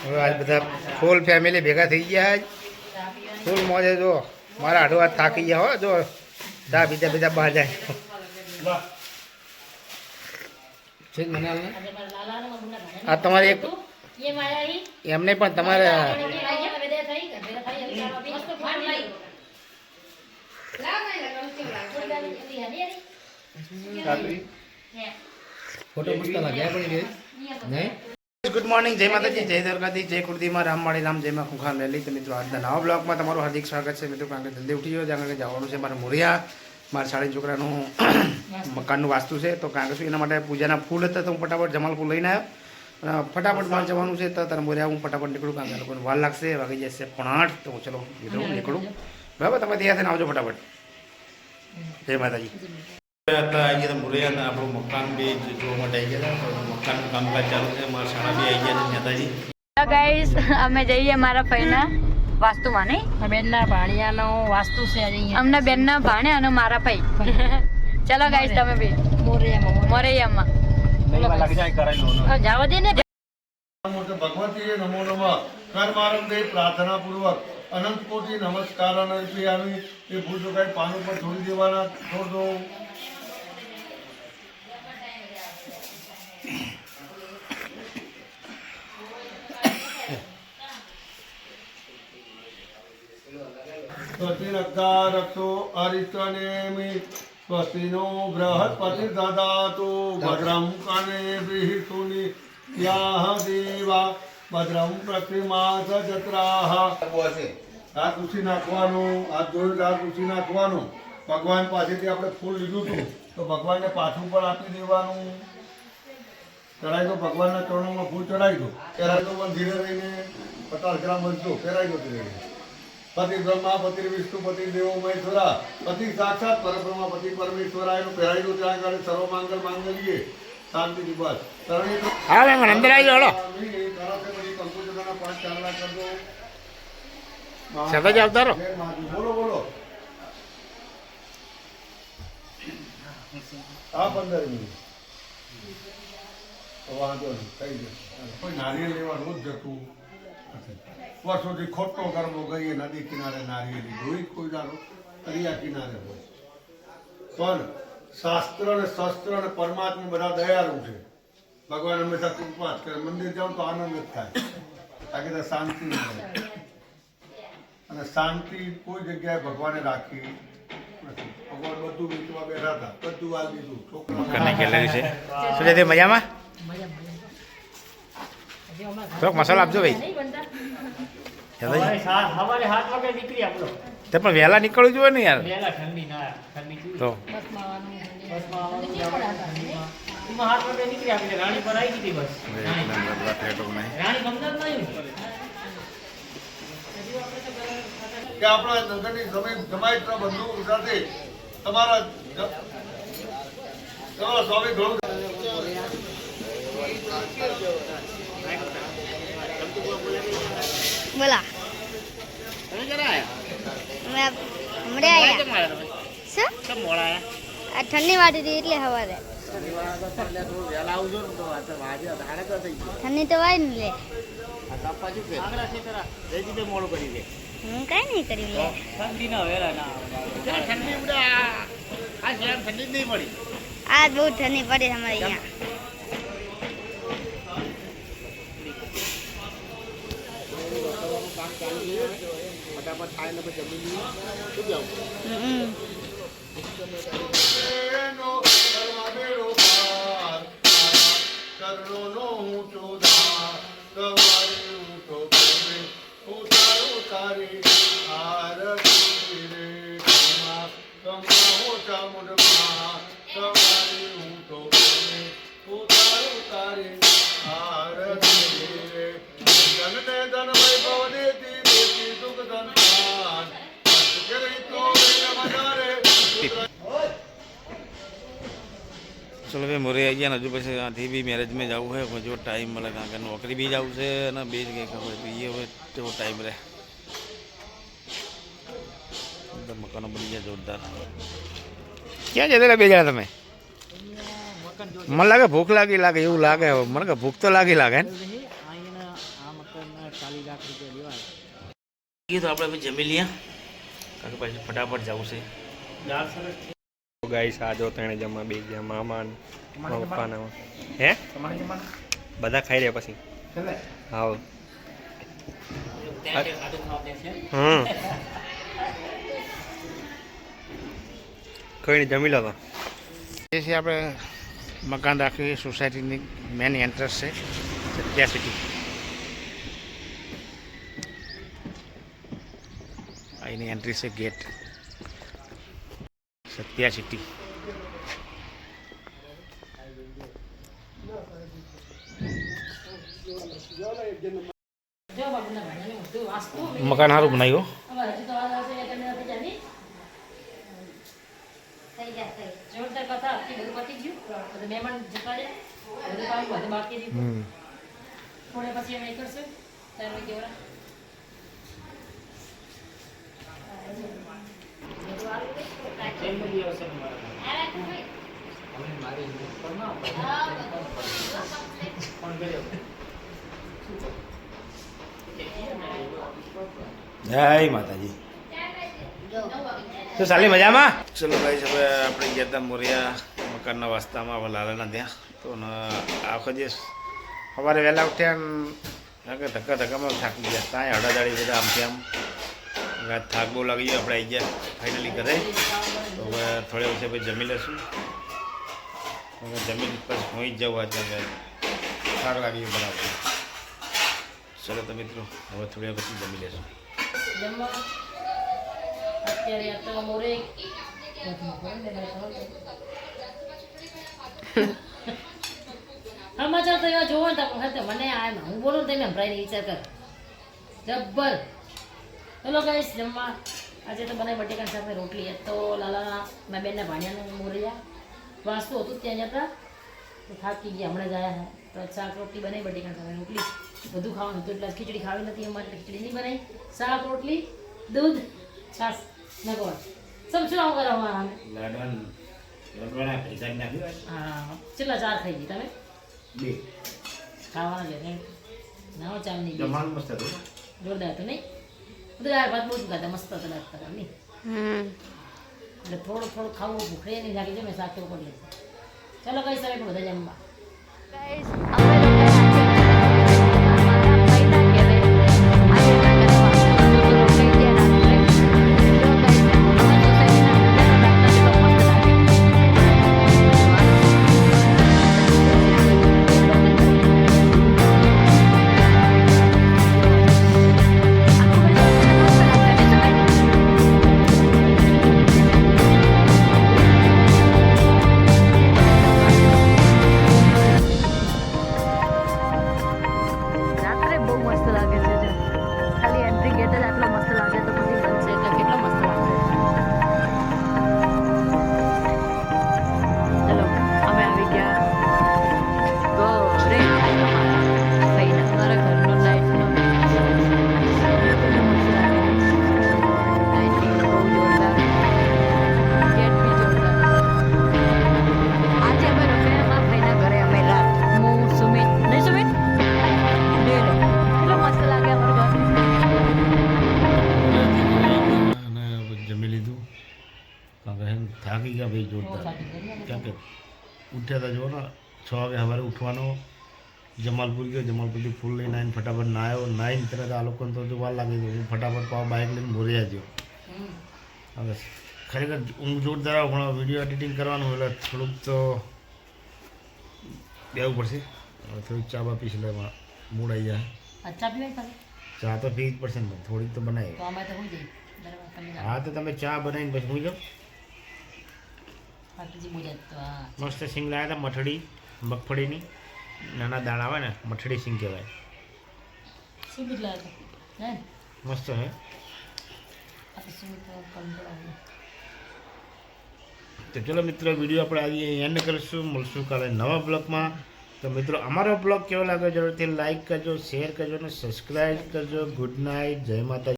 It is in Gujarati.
હવે આજ બધા ફૂલ ફેમિલી ભેગા થઈ ગયા આજ ફૂલ મોજે જો મારા આડો હાથ થાકી ગયા હો જો ચા બીજા બીજા બહાર જાય આ તમારે એક એમને પણ તમારે ફોટો પૂછતા લાગ્યા પડી નહીં. ગુડ મોર્નિંગ, જય માતાજી, જય દ્વારકાથી, જય કુળદીમાં, રામવાળી રામ, જય માં ખુખા મેલી. તો મિત્રો આજના નવા બ્લોગમાં તમારું હાર્દિક સ્વાગત છે. મિત્રો કારણ કે જલ્દી ઉઠી ગયો જ્યાં આગળ જવાનું છે મારે મોરિયા મારા શાળી છોકરાનું મકાનનું વાસ્તુ છે. તો કારણ કે શું એના માટે પૂજાના ફૂલ હતા તો હું ફટાફટ જમાલ ફૂલ લઈને આવ્યો. ફટાફટ મારે જવાનું છે તો તારે મોરિયા હું ફટાફટ નીકળું કારણ કે લોકોને વાર લાગશે, વાગી જશે 8:30. તો હું ચલો નીકળું. બરાબર, તમે તૈયાર થઈને આવજો ફટાફટ. જય માતાજી. અહીંયા મોરિયા આપણું મકાન બી જોવા માટે આવી ગયા હતા. મકાનનું કામકાજ ચાલુ છે. મારા શાળા બી આવી ગયા છે નેતાજી. ગાઈસ અમે જઈએ મારા ફઈના વાસ્તુમાં નહીં બેનના ભાણિયાનો વાસ્તુ છે અહીંયા. અમને બેનના ભાણે અને મારા ફઈ. ચલો ગાઈસ તમે બી મોરૈયામાં જાવ દે ને. ભગવતી નમો નમઃ કર્મારંભે પ્રાર્થના પૂર્વક અનંત કોટી નમસ્કાર અર્પયામિ. એ ભૂલ ચુકાઈ પાન ઉપર છોડી દેવાના, છોડ દો. સ્વસ્તિરક્ષો અરિષ્ટનેમિ સ્વસ્તિનો બૃહસ્પતિ દદાતુ ભદ્રં કર્ણેભિઃ યાહ દેવા ભદ્રં પ્રતિમાસ જત્રાહ. હાથ ઉછી નાખવાનું, હાથ જોઈને હાથ ઉછી નાખવાનું. ભગવાન પાસેથી આપણે ફૂલ લીધું હતું તો ભગવાનને પાછું પણ આપી દેવાનું. ચડાવી દો, ભગવાનના ચરણોમાં ફૂલ ચડાવી દો. પહેરાવી દો પણ ધીરે રહીને 50 ગ્રામ વધજો. પહેરાવી દો ધીરે. પતિ બ્રહ્મા પતિ વિષ્ણુ પતિ દેવો મહેશ્વરા પતિ સાક્ષાત પરબ્રહ્મા પતિ પરમેશ્વરા. એનું પહેરાવી દો. ત્યાં આગળ સર્વ માંગલ માંગલીએ શાંતિ દિવસ અંદર આવી જાઓ. સદા જ આવતા રહો. બોલો બોલો. આ 15 મિનિટ વાંધો નહીં, થઈ જશે. કોઈ નારિયેળ લેવા રોજ જતું વર્ષોથી ખોટો કરવો ગઈએ નદી કિનારે નારિયેળી જોઈ કોઈ દારો દરિયા કિનારે હોય. પણ શાસ્ત્ર ને શસ્ત્ર ને પરમાત્મા બધા દયાળુ છે. ભગવાન હંમેશા કૃપા જ કરે. મંદિર જાઓ તો આનંદ જ થાય, બાકી તો શાંતિ મળે. અને શાંતિ કોઈ જગ્યાએ ભગવાને રાખી નથી. ભગવાન બધું વેચવા બેઠા હતા, બધું આ લીધું. છોકરા મજામાં થોડોક મસાલો આપજો ભાઈ. તે પણ વહેલા નીકળવું જોઈએ ને યાર. તો કે આપણા નગરની જમાઈ બંધુ સાથે તમારા સ્વામી ઘણું બોલા ઠંડી વાટી હતી એટલે સવારે ઠંડી તો વાય ને લે. હું કઈ નહીં કરી લે. આજ બહુ ઠંડી પડી અમારે અહીંયા. ફટાફટ થાય ને પછી જમી ચલો ભાઈ મોરે આવી ગયા. હજુ પછી ત્યાંથી બી મેરેજમાં જવું હોય જો ટાઈમ મળે કારણ કે નોકરી બી જવું છે અને બે જગ્યાએ ખબર જોઈએ હવે જેવો ટાઈમ રહે. મકાનો બની ગયા જોરદાર. ક્યાં જતા બે જણા તમે? મને લાગે ભૂખ લાગે એવું લાગે હવે. મને કે ભૂખ તો લાગે ને એ તો આપણે હવે જમી લઈએ કારણ કે પછી ફટાફટ જવું છે. ગાઈસ આ જો તણે જમવા બે ગયા મામા ને પપ્પાના હે બધા ખાઈ રહ્યા પછી હાવ કઈ નહીં જમી લો તો એ છે આપણે મકાન રાખી સોસાયટીની મેન એન્ટ્રન્સ છે સત્યા સિટી. અહીંની એન્ટ્રી છે ગેટ સત્યા સિટી. મકાન સારું બનાવ્યું. જોરદાર કથા હતી, બધું પતી ગયું. બધું મહેમાન જતા રહ્યા, બધું કામ બધું બાકી રહ્યું. થોડે પછી અમે કરશું 4 વાગે વાળા. જય માતાજી. તો સાલી મજામાં. ચલો ભાઈ હવે આપણે ગયા હતા મોરિયા મકાનના વાસ્તામાં હવે લાલાના ત્યાં. તો આખો દિવસ સવારે વહેલા ઉઠ્યા ને ધક્કામાં થાકી ગયા. ત્યાં હડાદાડી બધા આમથી આમ થાક બહુ લાગી ગયો. આપણે આવી ગયા ફાઇનલી ઘરે. તો હવે થોડે વખતે પછી જમી લઈશું. હવે જમીન પછી હોઈ જ જવું આજે સારું લાગી ગયું બરાબર. ચલો તો મિત્રો હવે થોડી પછી જમી લઈશું. જમવા અત્યારે આ તો મોરે સમાચાર તો એવા જોવો ને તો મને આ હું બોલું તમે સંભળાઈને વિચાર કર જબ્બર. ચલો ગાઈસ જમવા આજે તો બનાવી બટેકાની સાથે રોટલી. તો લાલાના મારા બેનના ભાણિયાનું મોરિયા વાસ્તુ હતું ત્યાં જતા તો થાકી ગયા હમણાં જ આવ્યા. તો શાક રોટલી બનાવી બટેકાની સાથે રોટલી બધું ખાવાનું હતું એટલે ખીચડી ખાવી નથી અમારે ખીચડી નહીં બનાવી. શાક રોટલી દૂધ છાશ નગોળ સબ શું આવું કરો અમારા હા કેટલા 4 ખાઈ ગઈ તમે 2 ખાવાના છે ના ચાલ નહીં જમવાનું મસ્ત હતું. જોરદાર હતું નહીં બધું યાર ભાત બહુ જ ખાતા મસ્ત હતા લાગતા નહીં એટલે થોડું ખાવું ભૂખે નહીં લાગી જાય મેં શાક ઉપર લઈ. ચાલો કઈ સાહેબ બધા જમવા. થાકી ગયા ભાઈ જોરદાર. કારણ કે ઉઠ્યા હતા જો ને 6 વાગે સવારે ઉઠવાનો. જમાલપુર ગયો, જમાલપુરથી ફૂલ લઈને આવીને ફટાફટ નાહ્યો. નાહીને તરત આ લોકોને તો વાર લાગી ગયો. હું ફટાફટ બાઇક લઈને મોરિયા ગયો. હવે ખરેખર ઊંઘ જોરદાર આવે પણ વિડીયો એડિટિંગ કરવાનું એટલે થોડુંક તો બેવું પડશે. હવે થોડીક ચા બા પીશ એટલે મૂડ આવી જાય. અચ્છા પીવાય ચા તો પીવી જ પડશે ને, થોડીક તો બનાવી. તો અમે તો હોઈ જઈએ બરાબર તમે હા તો તમે ચા બનાવીને પછી હું જાઓ. પાટજી બોલ્યા તો હા મસ્ત સિંગ લાવ્યા હતા મઠડી મગફળીની નાના દાણા આવે ને મઠડી સિંગ કહેવાય. શું બીજલા હતો હે મસ્ત હે. આ તો શું તો કંટ્રોલ તો ચલો મિત્રો વિડીયો આપણે આજે એન્ડ કરીશું. મળશું કાલે નવા બ્લોગમાં. તો મિત્રો અમારો બ્લોગ કેવો લાગે જરૂરથી લાઈક કરજો, શેર કરજો અને સબસ્ક્રાઈબ કરજો. ગુડ નાઇટ, જય માતા.